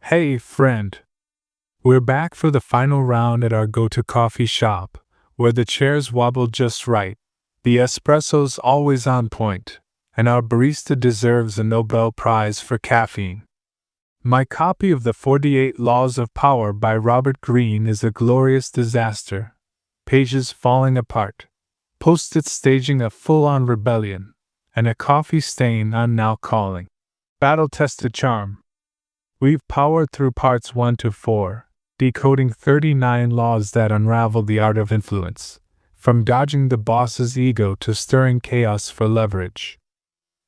Hey, friend. We're back for the final round at our go-to coffee shop, where the chairs wobble just right, the espresso's always on point, and our barista deserves a Nobel Prize for caffeine. My copy of the 48 Laws of Power by Robert Greene is a glorious disaster. Pages falling apart, post-its staging a full-on rebellion, and a coffee stain I'm now calling battle-tested charm. We've powered through parts 1 to 4, decoding 39 laws that unravel the art of influence, from dodging the boss's ego to stirring chaos for leverage.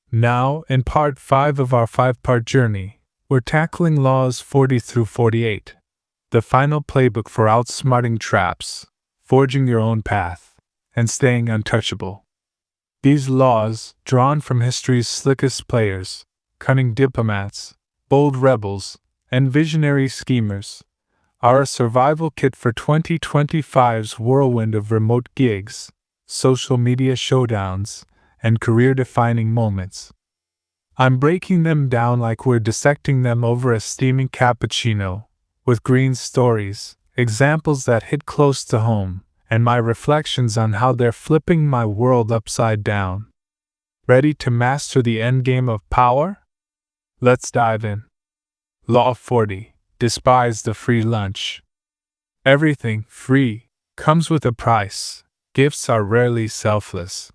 Now, in part 5 of our 5-part journey, we're tackling laws 40 through 48, the final playbook for outsmarting traps, forging your own path, and staying untouchable. These laws, drawn from history's slickest players, cunning diplomats, bold rebels, and visionary schemers, are a survival kit for 2025's whirlwind of remote gigs, social media showdowns, and career-defining moments. I'm breaking them down like we're dissecting them over a steaming cappuccino, with Green's stories, examples that hit close to home, and my reflections on how they're flipping my world upside down. Ready to master the endgame of power? Let's dive in. Law 40. Despise the free lunch. Everything free comes with a price. Gifts are rarely selfless.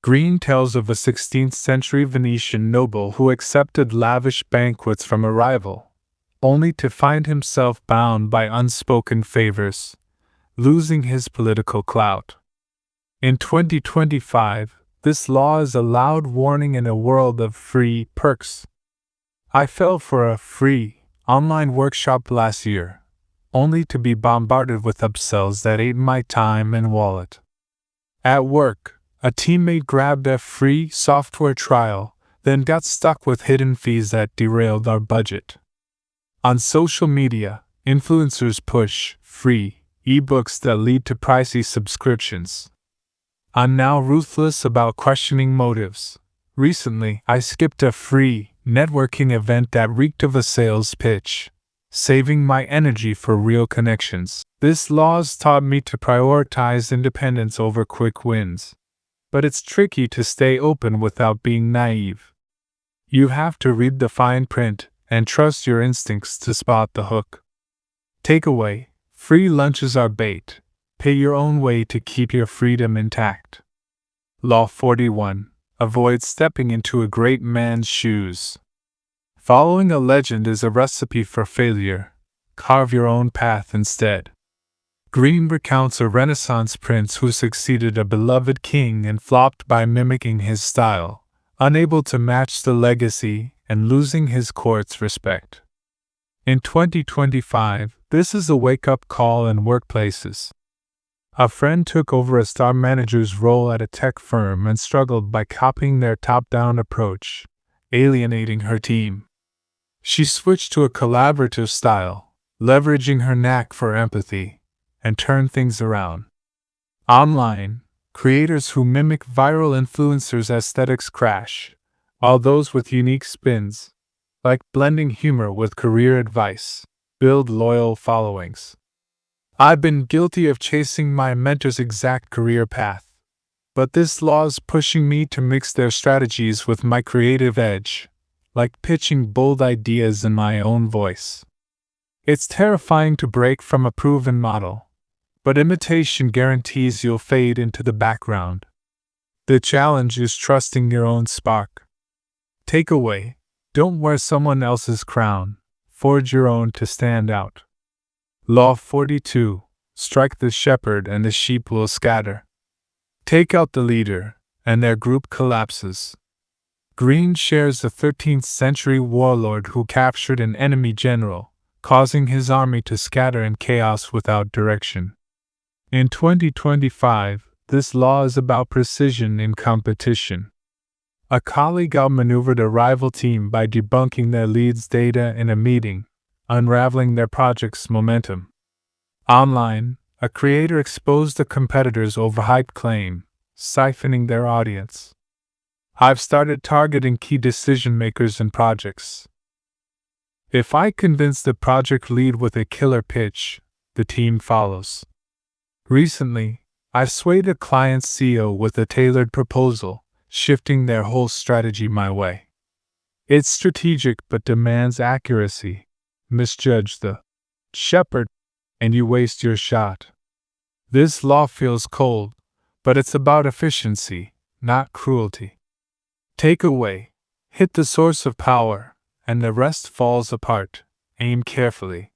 Greene tells of a 16th century Venetian noble who accepted lavish banquets from a rival, only to find himself bound by unspoken favors, losing his political clout. In 2025, this law is a loud warning in a world of free perks. I fell for a free online workshop last year, only to be bombarded with upsells that ate my time and wallet. At work, a teammate grabbed a free software trial, then got stuck with hidden fees that derailed our budget. On social media, influencers push free ebooks that lead to pricey subscriptions. I'm now ruthless about questioning motives. Recently, I skipped a free networking event that reeked of a sales pitch, saving my energy for real connections. This law's taught me to prioritize independence over quick wins. But it's tricky to stay open without being naive. You have to read the fine print and trust your instincts to spot the hook. Takeaway: free lunches are bait. Pay your own way to keep your freedom intact. Law 41. Avoid stepping into a great man's shoes. Following a legend is a recipe for failure. Carve your own path instead. Greene recounts a Renaissance prince who succeeded a beloved king and flopped by mimicking his style, unable to match the legacy and losing his court's respect. In 2025, this is a wake-up call in workplaces. A friend took over a star manager's role at a tech firm and struggled by copying their top-down approach, alienating her team. She switched to a collaborative style, leveraging her knack for empathy, and turned things around. Online, creators who mimic viral influencers' aesthetics crash, while those with unique spins, like blending humor with career advice, build loyal followings. I've been guilty of chasing my mentor's exact career path, but this law's pushing me to mix their strategies with my creative edge, like pitching bold ideas in my own voice. It's terrifying to break from a proven model, but imitation guarantees you'll fade into the background. The challenge is trusting your own spark. Takeaway: don't wear someone else's crown, forge your own to stand out. Law 42. Strike the shepherd and the sheep will scatter. Take out the leader, and their group collapses. Greene shares a 13th century warlord who captured an enemy general, causing his army to scatter in chaos without direction. In 2025, this law is about precision in competition. A colleague outmaneuvered a rival team by debunking their lead's data in a meeting, unraveling their project's momentum. Online, a creator exposed a competitor's overhyped claim, siphoning their audience. I've started targeting key decision makers in projects. If I convince the project lead with a killer pitch, the team follows. Recently, I swayed a client's CEO with a tailored proposal, shifting their whole strategy my way. It's strategic but demands accuracy. Misjudge the shepherd, and you waste your shot. This law feels cold, but it's about efficiency, not cruelty. Takeaway: hit the source of power, and the rest falls apart. Aim carefully.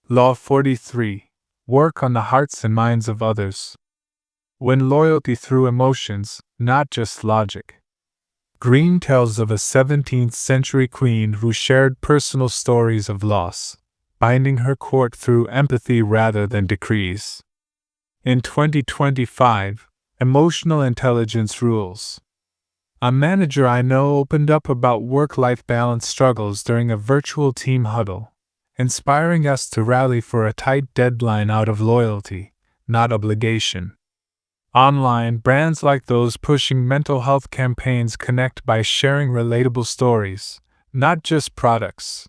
Law 43. Work on the hearts and minds of others. Win loyalty through emotions, not just logic. Green tells of a 17th century queen who shared personal stories of loss, binding her court through empathy rather than decrees. In 2025, emotional intelligence rules. A manager I know opened up about work-life balance struggles during a virtual team huddle, inspiring us to rally for a tight deadline out of loyalty, not obligation. Online, brands like those pushing mental health campaigns connect by sharing relatable stories, not just products.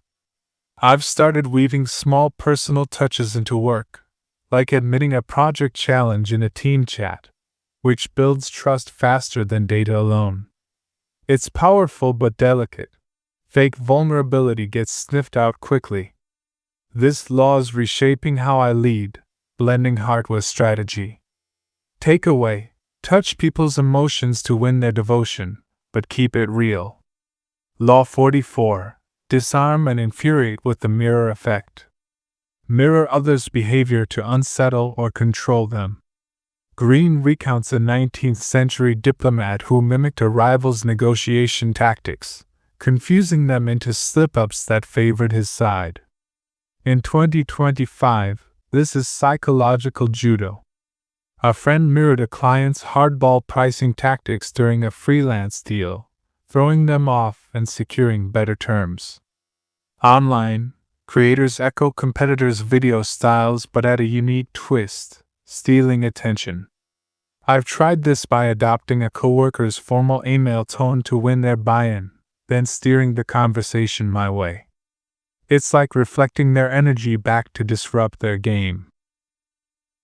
I've started weaving small personal touches into work, like admitting a project challenge in a team chat, which builds trust faster than data alone. It's powerful but delicate. Fake vulnerability gets sniffed out quickly. This law is reshaping how I lead, blending heart with strategy. Takeaway: touch people's emotions to win their devotion, but keep it real. Law 44. Disarm and infuriate with the mirror effect. Mirror others' behavior to unsettle or control them. Green recounts a 19th century diplomat who mimicked a rival's negotiation tactics, confusing them into slip-ups that favored his side. In 2025, this is psychological judo. A friend mirrored a client's hardball pricing tactics during a freelance deal, throwing them off and securing better terms. Online, creators echo competitors' video styles but add a unique twist, stealing attention. I've tried this by adopting a coworker's formal email tone to win their buy-in, then steering the conversation my way. It's like reflecting their energy back to disrupt their game.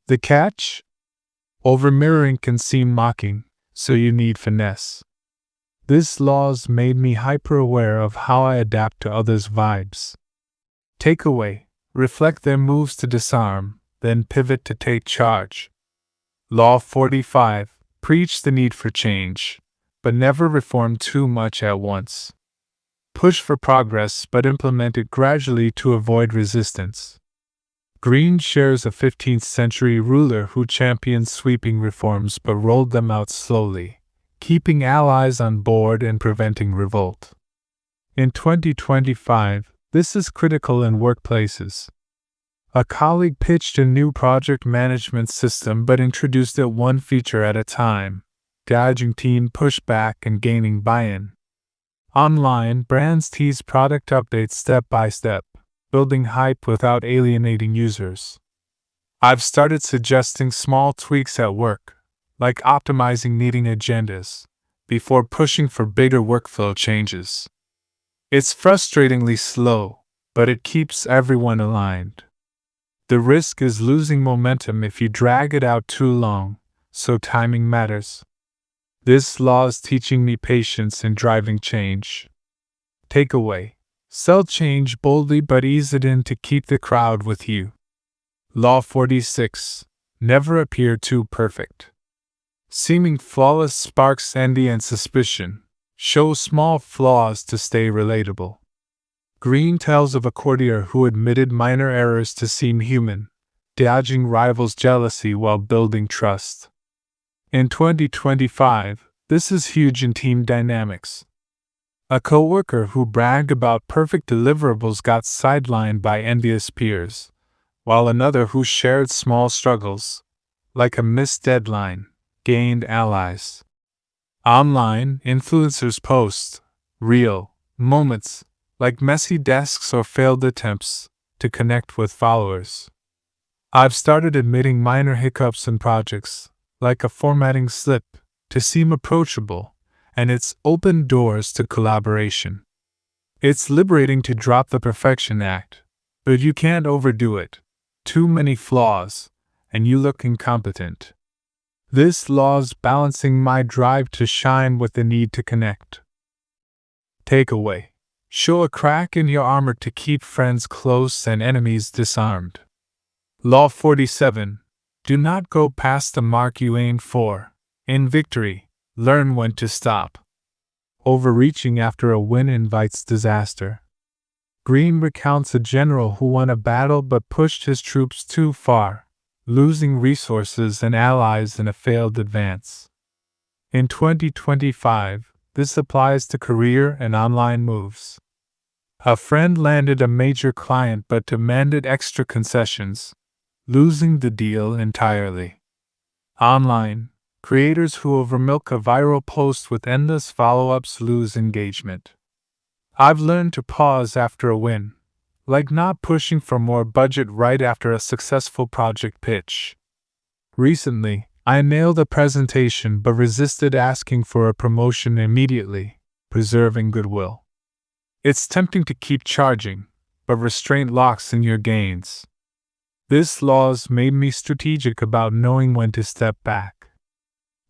The catch? Over-mirroring can seem mocking, so you need finesse. This law's made me hyper-aware of how I adapt to others' vibes. Takeaway: reflect their moves to disarm, then pivot to take charge. Law 45. Preach the need for change, but never reform too much at once. Push for progress but implement it gradually to avoid resistance. Green shares a 15th century ruler who championed sweeping reforms but rolled them out slowly, keeping allies on board and preventing revolt. In 2025, this is critical in workplaces. A colleague pitched a new project management system but introduced it one feature at a time, dodging team pushback and gaining buy-in. Online, brands tease product updates step by step, building hype without alienating users. I've started suggesting small tweaks at work, like optimizing meeting agendas, before pushing for bigger workflow changes. It's frustratingly slow, but it keeps everyone aligned. The risk is losing momentum if you drag it out too long, so timing matters. This law is teaching me patience in driving change. Takeaway: sell change boldly but ease it in to keep the crowd with you. Law 46. Never appear too perfect. Seeming flawless sparks envy and suspicion. Show small flaws to stay relatable. Green tells of a courtier who admitted minor errors to seem human, dodging rivals' jealousy while building trust. In 2025, this is huge in team dynamics. A coworker who bragged about perfect deliverables got sidelined by envious peers, while another who shared small struggles, like a missed deadline, gained allies. Online, influencers post real moments, like messy desks or failed attempts, to connect with followers. I've started admitting minor hiccups in projects, like a formatting slip, to seem approachable, and it's opened doors to collaboration. It's liberating to drop the perfection act, but you can't overdo it. Too many flaws, and you look incompetent. This law's balancing my drive to shine with the need to connect. Takeaway: show a crack in your armor to keep friends close and enemies disarmed. Law 47. Do not go past the mark you aimed for. In victory, learn when to stop. Overreaching after a win invites disaster. Green recounts a general who won a battle but pushed his troops too far, losing resources and allies in a failed advance. In 2025, this applies to career and online moves. A friend landed a major client but demanded extra concessions, losing the deal entirely. Online, creators who overmilk a viral post with endless follow-ups lose engagement. I've learned to pause after a win, like not pushing for more budget right after a successful project pitch. Recently, I nailed a presentation but resisted asking for a promotion immediately, preserving goodwill. It's tempting to keep charging, but restraint locks in your gains. This law's made me strategic about knowing when to step back.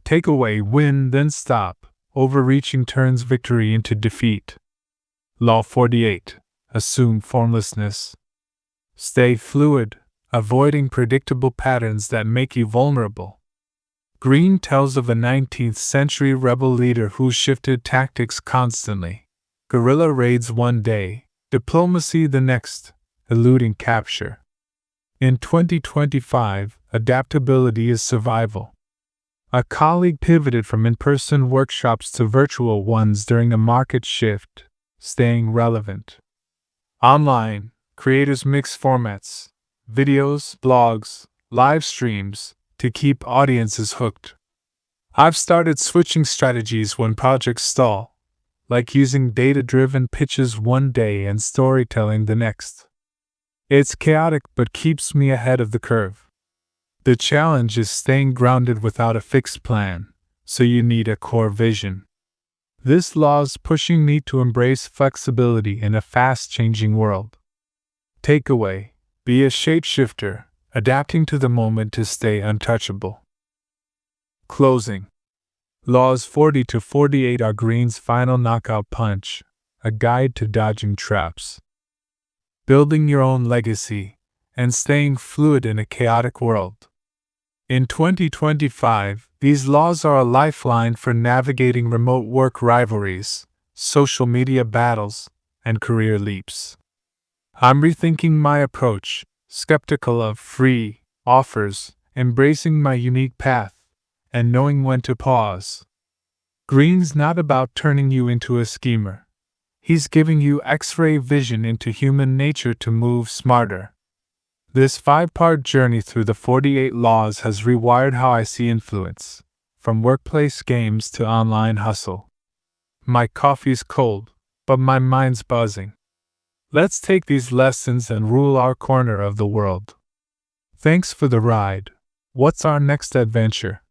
Takeaway: win, then stop. Overreaching turns victory into defeat. Law 48. Assume formlessness. Stay fluid, avoiding predictable patterns that make you vulnerable. Green tells of a 19th century rebel leader who shifted tactics constantly. Guerrilla raids one day, diplomacy the next, eluding capture. In 2025, adaptability is survival. A colleague pivoted from in-person workshops to virtual ones during a market shift, staying relevant. Online, creators mix formats, videos, blogs, live streams, to keep audiences hooked. I've started switching strategies when projects stall, like using data-driven pitches one day and storytelling the next. It's chaotic but keeps me ahead of the curve. The challenge is staying grounded without a fixed plan, so you need a core vision. This law's pushing me to embrace flexibility in a fast-changing world. Takeaway: be a shapeshifter, adapting to the moment to stay untouchable. Closing. Laws 40 to 48 are Green's final knockout punch, a guide to dodging traps, building your own legacy, and staying fluid in a chaotic world. In 2025, these laws are a lifeline for navigating remote work rivalries, social media battles, and career leaps. I'm rethinking my approach, skeptical of free offers, embracing my unique path, and knowing when to pause. Green's not about turning you into a schemer. He's giving you X-ray vision into human nature to move smarter. This 5-part journey through the 48 laws has rewired how I see influence, from workplace games to online hustle. My coffee's cold, but my mind's buzzing. Let's take these lessons and rule our corner of the world. Thanks for the ride. What's our next adventure?